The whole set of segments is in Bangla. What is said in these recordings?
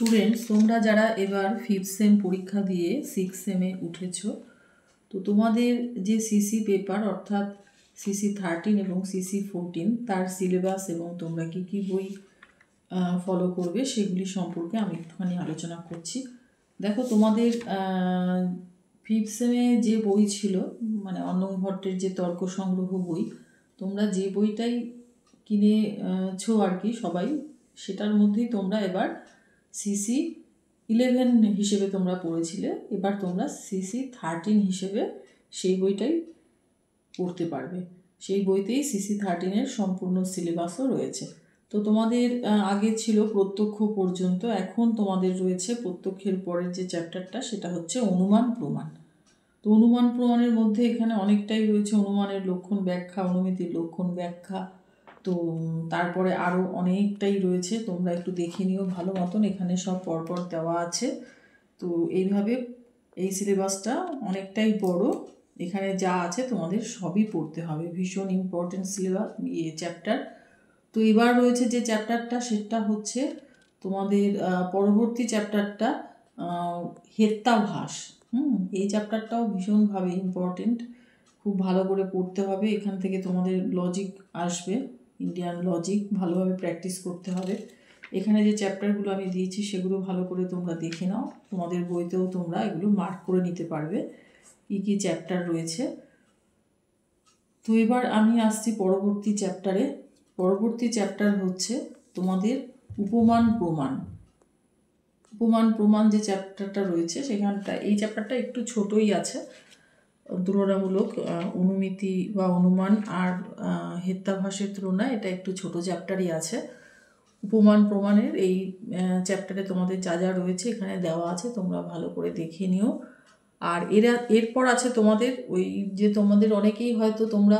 স্টুডেন্টস, তোমরা যারা এবার 5th সেম পরীক্ষা দিয়ে 6th সেমে উঠেছো, তো তোমাদের যে সিসি পেপার অর্থাৎ সিসি 13 এবং সিসি 14 তার সিলেবাস এবং তোমরা কি কি বই ফলো করবে সেগুলি সম্পর্কে আমি একটুখানি আলোচনা করছি। দেখো, তোমাদের 5th সেমে যে বই ছিল, মানে অন্নম ভট্টের যে তর্ক সংগ্রহ বই, তোমরা যে বইটাই কিনেছো আর কি সবাই, সেটার মধ্যেই তোমরা এবার সিসি 11 হিসেবে তোমরা পড়েছিলে, এবার তোমরা সিসি 13 হিসেবে সেই বইটাই পড়তে পারবে। সেই বইতেই সিসি 13-এর সম্পূর্ণ সিলেবাসও রয়েছে। তো তোমাদের আগে ছিল প্রত্যক্ষ পর্যন্ত, এখন তোমাদের রয়েছে প্রত্যক্ষের পরের যে চ্যাপ্টারটা, সেটা হচ্ছে অনুমান প্রমাণ। তো অনুমান প্রমাণের মধ্যে এখানে অনেকটাই রয়েছে, অনুমানের লক্ষণ ব্যাখ্যা, অনুমিতির লক্ষণ ব্যাখ্যা, তো তারপরে আরও অনেকটাই রয়েছে। তোমরা একটু দেখে নিও ভালো মতন, এখানে সব পরপর দেওয়া আছে। তো এইভাবে এই সিলেবাসটা অনেকটাই বড়, এখানে যা আছে তোমাদের সবই পড়তে হবে, ভীষণ ইম্পর্টেন্ট সিলেবাস চ্যাপ্টার। তো এবার রয়েছে যে চ্যাপ্টারটা, সেটা হচ্ছে তোমাদের পরবর্তী চ্যাপ্টারটা হেত্তাভাস। এই চ্যাপ্টারটাও ভীষণভাবে ইম্পর্টেন্ট, খুব ভালো করে পড়তে হবে। এখান থেকে তোমাদের লজিক আসবে, ইন্ডিয়ান লজিক ভালোভাবে প্র্যাকটিস করতে হবে। এখানে যে চ্যাপ্টারগুলো আমি দিয়েছি সেগুলো ভালো করে তোমরা দেখে নাও, তোমাদের বইতেও তোমরা এগুলো মার্ক করে নিতে পারবে কী কী চ্যাপ্টার রয়েছে। তো এবার আমি আসছি পরবর্তী চ্যাপ্টারে। পরবর্তী চ্যাপ্টার হচ্ছে তোমাদের উপমান প্রমাণ। উপমান প্রমাণ যে চ্যাপ্টারটা রয়েছে সেখানটা, এই চ্যাপ্টারটা একটু ছোটই আছে তুলনামূলক, অনুমিতি বা অনুমান আর হেত্তাভাসের তুলনায় এটা একটু ছোট চ্যাপ্টারই আছে। উপমান প্রমাণের এই চ্যাপ্টারে তোমাদের যা যা রয়েছে এখানে দেওয়া আছে, তোমরা ভালো করে দেখে নিও। আর এরপর আছে তোমাদের ওই যে, তোমাদের অনেকেই হয়তো তোমরা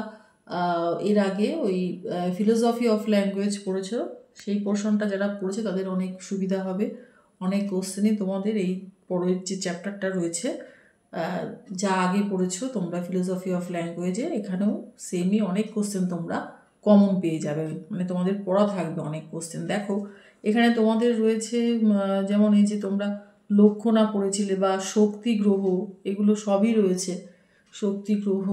এর আগে ওই ফিলোসফি অফ ল্যাঙ্গুয়েজ পড়েছো, সেই পোর্শনটা যারা পড়েছে তাদের অনেক সুবিধা হবে। অনেক কোশ্চেনই তোমাদের এই পরের যে চ্যাপ্টারটা রয়েছে, যা আগে পড়েছো তোমরা ফিলোসফি অফ ল্যাঙ্গুয়েজে, এখানেও সেমই অনেক কোশ্চেন তোমরা কমন পেয়ে যাবে, মানে তোমাদের পড়া থাকবে অনেক কোশ্চেন। দেখো, এখানে তোমাদের রয়েছে যেমন এই যে তোমরা লক্ষণা পড়েছিলে বা শক্তি গ্রহ, এগুলো সবই রয়েছে। শক্তি গ্রহ,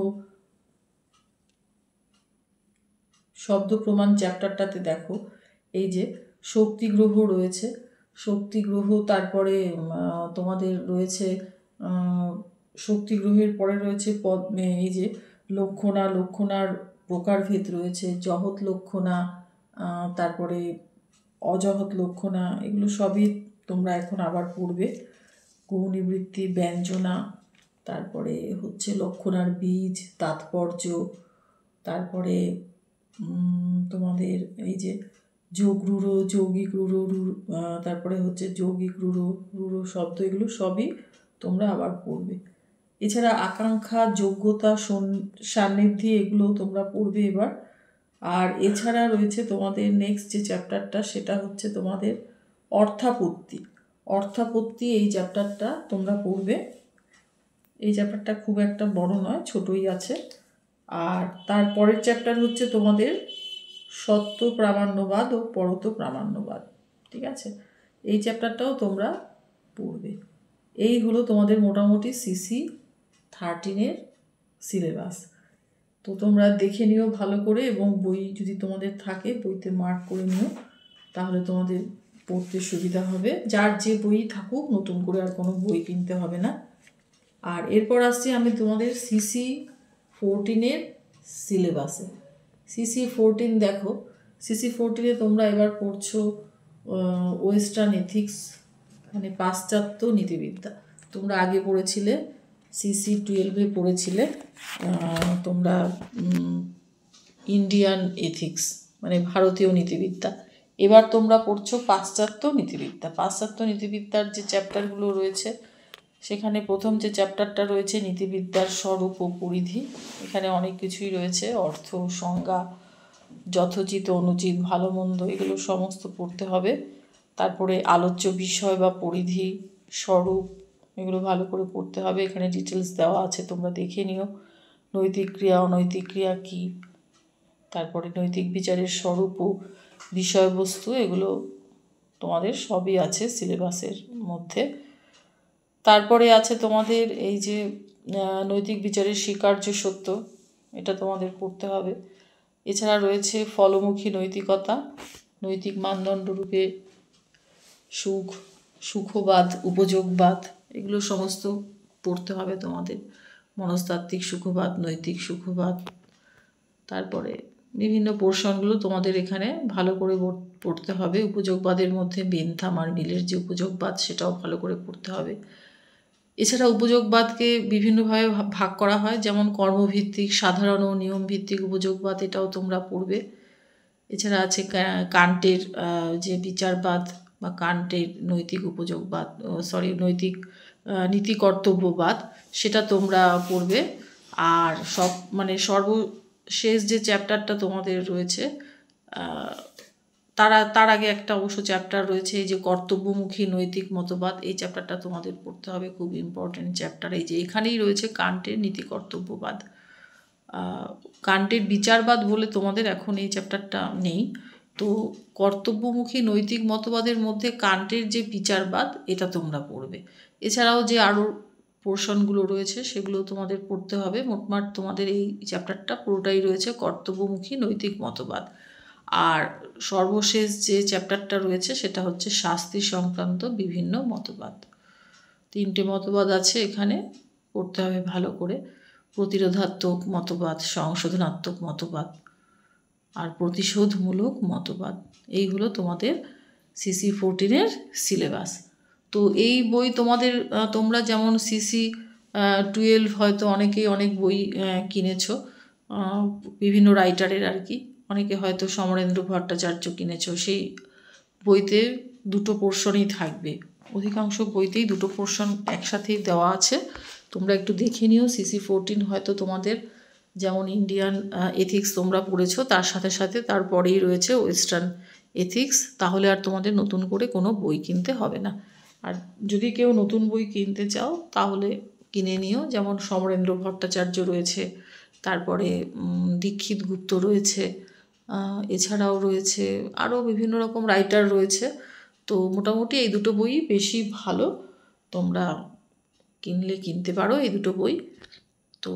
শব্দ প্রমাণ চ্যাপ্টারটাতে দেখো এই যে শক্তি গ্রহ রয়েছে, শক্তি গ্রহ, তারপরে তোমাদের রয়েছে শক্তি গ্রহের পরে রয়েছে এই যে লক্ষণা, লক্ষণার প্রকারভেদ রয়েছে, জহৎ লক্ষণা, তারপরে অজহৎ লক্ষণা, এগুলো সবই তোমরা এখন আবার পড়বে। গৌণীবৃত্তি, ব্যঞ্জনা, তারপরে হচ্ছে লক্ষণার বীজ, তাৎপর্য, তারপরে তোমাদের এই যে যোগ রূঢ়, যৌগিক রূঢ়, তারপরে হচ্ছে যৌগিক রূঢ়, রূঢ় শব্দ, এগুলো সবই তোমরা আবার পড়বে। এছাড়া আকাঙ্ক্ষা, যোগ্যতা, সান্নিধ্যে, এগুলো তোমরা পড়বে এবার। আর এছাড়া রয়েছে তোমাদের নেক্সট যে চ্যাপ্টারটা, সেটা হচ্ছে তোমাদের অর্থাপত্তি। অর্থাপত্তি এই চ্যাপ্টারটা তোমরা পড়বে। এই চ্যাপ্টারটা খুব একটা বড় নয়, ছোটই আছে। আর তারপরের চ্যাপ্টার হচ্ছে তোমাদের সত্য প্রামাণ্যবাদ ও পরত প্রামাণ্যবাদ, ঠিক আছে? এই চ্যাপ্টারটাও তোমরা পড়বে। এই হলো তোমাদের মোটামুটি সিসি 13-এর সিলেবাস। তো তোমরা দেখে নিও ভালো করে, এবং বই যদি তোমাদের থাকে বইতে মার্ক করে নিও, তাহলে তোমাদের পড়তে সুবিধা হবে। যার যে বই থাকুক, নতুন করে আর কোনো বই কিনতে হবে না। আর এরপর আসছি আমি তোমাদের সিসি 14-এর সিলেবাসে। সিসি 14 দেখো, সিসি 14-এ তোমরা এবার পড়ছো ওয়েস্টার্ন এথিক্স, মানে পাশ্চাত্য নীতিবিদ্যা। তোমরা আগে পড়েছিলে সিসি 12-এ পড়েছিলে তোমরা ইন্ডিয়ান এথিক্স, মানে ভারতীয় নীতিবিদ্যা। এবার তোমরা পড়ছো পাশ্চাত্য নীতিবিদ্যা। পাশ্চাত্য নীতিবিদ্যার যে চ্যাপ্টারগুলো রয়েছে, সেখানে প্রথম যে চ্যাপ্টারটা রয়েছে নীতিবিদ্যার স্বরূপ ও পরিধি। এখানে অনেক কিছুই রয়েছে, অর্থ, সংজ্ঞা, যথোচিত, অনুচিত, ভালো মন্দ, এগুলো সমস্ত পড়তে হবে। তারপরে আলোচ্য বিষয় বা পরিধি, স্বরূপ, এগুলো ভালো করে পড়তে হবে। এখানে ডিটেলস দেওয়া আছে, তোমরা দেখে নিও। নৈতিক ক্রিয়া, অনৈতিক ক্রিয়া কী, তারপরে নৈতিক বিচারের স্বরূপ ও বিষয়বস্তু, এগুলো তোমাদের সবই আছে সিলেবাসের মধ্যে। তারপরে আছে তোমাদের এই যে নৈতিক বিচারের স্বীকার্য সত্য, এটা তোমাদের পড়তে হবে। এছাড়া রয়েছে ফলমুখী নৈতিকতা, নৈতিক মানদণ্ডরূপে সুখবাদ, উপযোগবাদ, এগুলো সমস্ত পড়তে হবে তোমাদের। মনস্তাত্ত্বিক সুখবাদ, নৈতিক সুখবাদ, তারপরে বিভিন্ন পোর্শনগুলো তোমাদের এখানে ভালো করে পড়তে হবে। উপযোগবাদের মধ্যে বেনথাম আর মিলের যে উপযোগবাদ, সেটাও ভালো করে পড়তে হবে। এছাড়া উপযোগবাদকে বিভিন্নভাবে ভাগ করা হয়, যেমন কর্মভিত্তিক, সাধারণ ও নিয়মভিত্তিক উপযোগবাদ, এটাও তোমরা পড়বে। এছাড়া আছে কান্টের যে বিচারবাদ বা কান্টের নৈতিক উপযোগবাদ, নৈতিক নীতি কর্তব্যবাদ, সেটা তোমরা পড়বে। আর সর্বশেষ যে চ্যাপ্টারটা তোমাদের রয়েছে, তার আগে একটা অবশ্য চ্যাপ্টার রয়েছে এই যে কর্তব্যমুখী নৈতিক মতবাদ, এই চ্যাপ্টারটা তোমাদের পড়তে হবে, খুব ইম্পর্টেন্ট চ্যাপ্টার। এই যে এখানেই রয়েছে কান্টের নীতি কর্তব্যবাদ। কান্টের বিচারবাদ বলে তোমাদের এখন এই চ্যাপ্টারটা নেই। তো কর্তব্যমুখী নৈতিক মতবাদের মধ্যে কান্টের যে বিচারবাদ, এটা তোমরা পড়বে। এছাড়াও যে আরও পোর্শনগুলো রয়েছে সেগুলো তোমাদের পড়তে হবে। মোটমাট তোমাদের এই চ্যাপ্টারটা পুরোটাই রয়েছে কর্তব্যমুখী নৈতিক মতবাদ। আর সর্বশেষ যে চ্যাপ্টারটা রয়েছে সেটা হচ্ছে শাস্তি সংক্রান্ত বিভিন্ন মতবাদ। 3টে মতবাদ আছে এখানে, পড়তে হবে ভালো করে। প্রতিরোধাত্মক মতবাদ, সংশোধনাত্মক মতবাদ আর প্রতিশোধমূলক মতবাদ, এই হলো তোমাদের সিসি 14-এর সিলেবাস। তো এই বই তোমরা যেমন সিসি 12 হয়তো অনেকেই অনেক বই কিনেছো, বিভিন্ন রাইটারের আর কি, অনেকে হয়তো সমরেন্দ্র ভট্টাচার্য কিনেছো। সেই বইতে 2টো পোর্শনই থাকবে, অধিকাংশ বইতেই 2টো পোর্শন একসাথেই দেওয়া আছে। তোমরা একটু দেখে নিও। সিসি 14 হয়তো তোমাদের যেমন ইন্ডিয়ান এথিক্স তোমরা পড়েছো, তার সাথে সাথে তারপরেই রয়েছে ওয়েস্টার্ন এথিক্স, তাহলে আর তোমাদের নতুন করে কোনো বই কিনতে হবে না। আর যদি কেউ নতুন বই কিনতে চাও তাহলে কিনে নিও, যেমন সমরেন্দ্র ভট্টাচার্য রয়েছে, তারপরে দীক্ষিত গুপ্ত রয়েছে, এছাড়াও রয়েছে আরও বিভিন্ন রকম রাইটার রয়েছে। তো মোটামুটি এই 2টো বই বেশি ভালো, তোমরা কিনলে কিনতে পারো এই 2টো বই। তো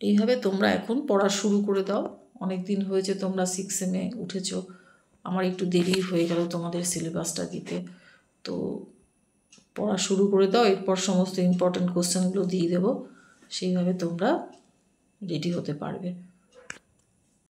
এইভাবে তোমরা এখন পড়া শুরু করে দাও। অনেক দিন হয়েছে তোমরা 6 সেমে উঠেছো, আমার একটু দেরি হয়ে গেল তোমাদের সিলেবাসটা দিতে। তো পড়া শুরু করে দাও, এরপর সমস্ত ইম্পর্ট্যান্ট কোশ্চেনগুলো দিয়ে দেবো, সেইভাবে তোমরা রেডি হতে পারবে।